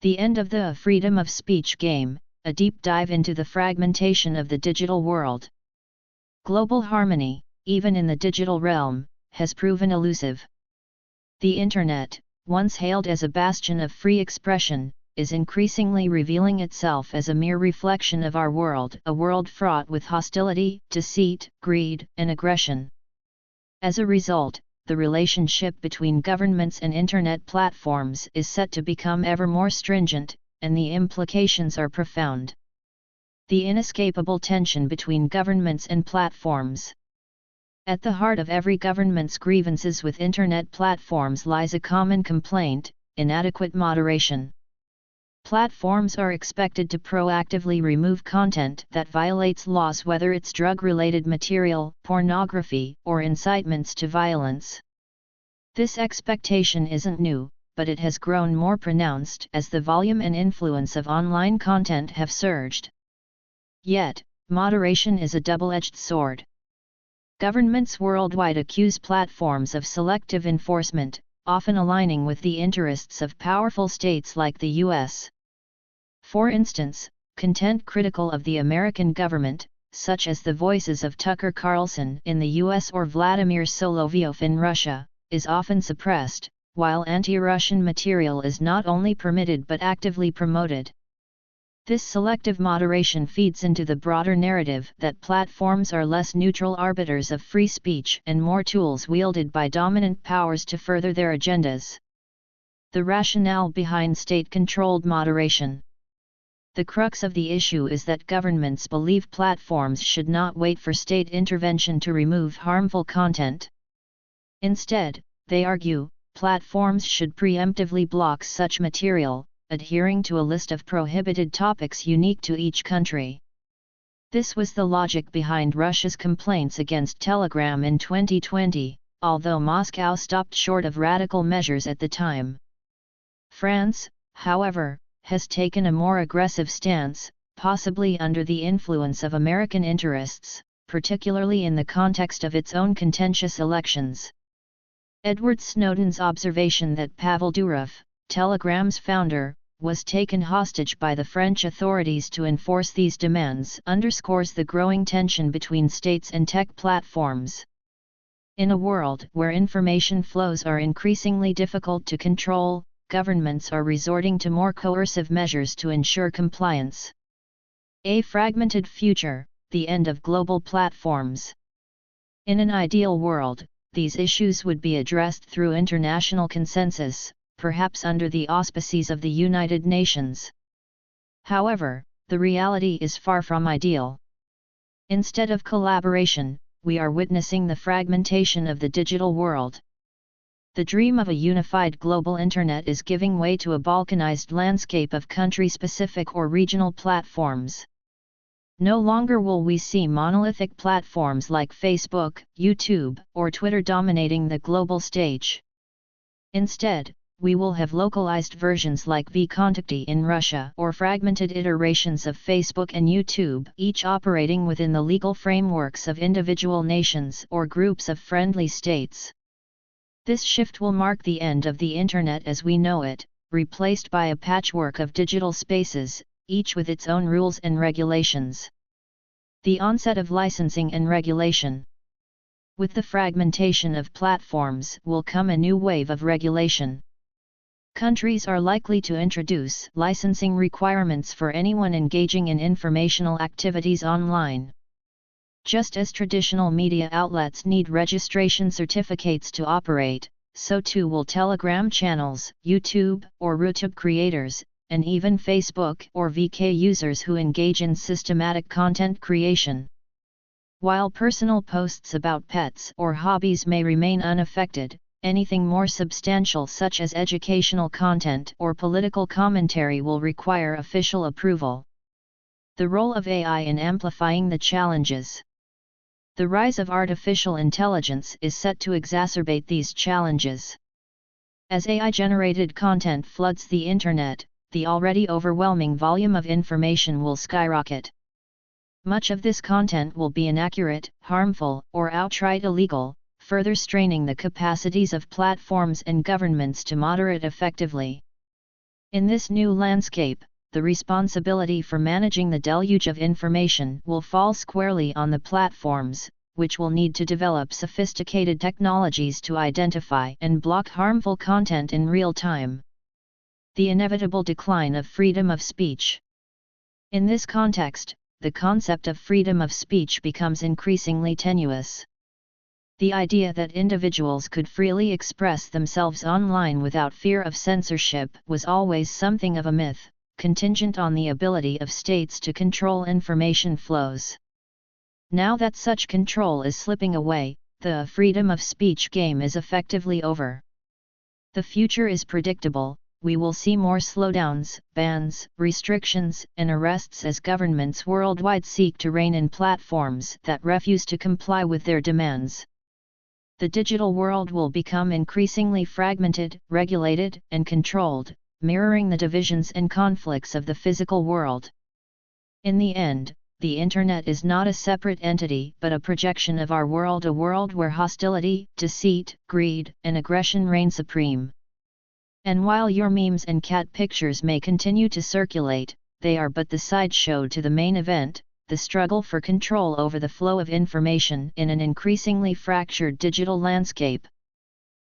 The end of the freedom of speech game, a deep dive into the fragmentation of the digital world. Global harmony, even in the digital realm, has proven elusive. The Internet, once hailed as a bastion of free expression, is increasingly revealing itself as a mere reflection of our world, a world fraught with hostility, deceit, greed, and aggression. As a result, the relationship between governments and Internet platforms is set to become ever more stringent, and the implications are profound. The inescapable tension between governments and platforms. At the heart of every government's grievances with Internet platforms lies a common complaint: inadequate moderation. Platforms are expected to proactively remove content that violates laws, whether it's drug-related material, pornography, or incitements to violence. This expectation isn't new, but it has grown more pronounced as the volume and influence of online content have surged. Yet, moderation is a double-edged sword. Governments worldwide accuse platforms of selective enforcement, often aligning with the interests of powerful states like the US. For instance, content critical of the American government, such as the voices of Tucker Carlson in the US or Vladimir Solovyov in Russia, is often suppressed, while anti-Russian material is not only permitted but actively promoted. This selective moderation feeds into the broader narrative that platforms are less neutral arbiters of free speech and more tools wielded by dominant powers to further their agendas. The rationale behind state-controlled moderation. The crux of the issue is that governments believe platforms should not wait for state intervention to remove harmful content. Instead, they argue, platforms should preemptively block such material, adhering to a list of prohibited topics unique to each country. This was the logic behind Russia's complaints against Telegram in 2020, although Moscow stopped short of radical measures at the time. France, however, has taken a more aggressive stance, possibly under the influence of American interests, particularly in the context of its own contentious elections. Edward Snowden's observation that Pavel Durov, Telegram's founder, was taken hostage by the French authorities to enforce these demands underscores the growing tension between states and tech platforms. In a world where information flows are increasingly difficult to control, governments are resorting to more coercive measures to ensure compliance. A fragmented future, the end of global platforms. In an ideal world, these issues would be addressed through international consensus, perhaps under the auspices of the United Nations. However, the reality is far from ideal. Instead of collaboration, we are witnessing the fragmentation of the digital world. The dream of a unified global Internet is giving way to a balkanized landscape of country-specific or regional platforms. No longer will we see monolithic platforms like Facebook, YouTube, or Twitter dominating the global stage. Instead, we will have localized versions like vKontakty in Russia or fragmented iterations of Facebook and YouTube, each operating within the legal frameworks of individual nations or groups of friendly states. This shift will mark the end of the Internet as we know it, replaced by a patchwork of digital spaces, each with its own rules and regulations. The onset of licensing and regulation. With the fragmentation of platforms will come a new wave of regulation. Countries are likely to introduce licensing requirements for anyone engaging in informational activities online. Just as traditional media outlets need registration certificates to operate, so too will Telegram channels, YouTube or YouTube creators, and even Facebook or VK users who engage in systematic content creation. While personal posts about pets or hobbies may remain unaffected, anything more substantial such as educational content or political commentary will require official approval. The role of AI in amplifying the challenges. The rise of artificial intelligence is set to exacerbate these challenges. As AI-generated content floods the Internet, the already overwhelming volume of information will skyrocket. Much of this content will be inaccurate, harmful, or outright illegal, further straining the capacities of platforms and governments to moderate effectively. In this new landscape, the responsibility for managing the deluge of information will fall squarely on the platforms, which will need to develop sophisticated technologies to identify and block harmful content in real time. The inevitable decline of freedom of speech. In this context, the concept of freedom of speech becomes increasingly tenuous. The idea that individuals could freely express themselves online without fear of censorship was always something of a myth, contingent on the ability of states to control information flows. Now that such control is slipping away, the freedom of speech game is effectively over. The future is predictable. We will see more slowdowns, bans, restrictions, and arrests as governments worldwide seek to rein in platforms that refuse to comply with their demands. The digital world will become increasingly fragmented, regulated, and controlled, mirroring the divisions and conflicts of the physical world. In the end, the Internet is not a separate entity but a projection of our world, a world where hostility, deceit, greed, and aggression reign supreme. And while your memes and cat pictures may continue to circulate, they are but the sideshow to the main event, the struggle for control over the flow of information in an increasingly fractured digital landscape.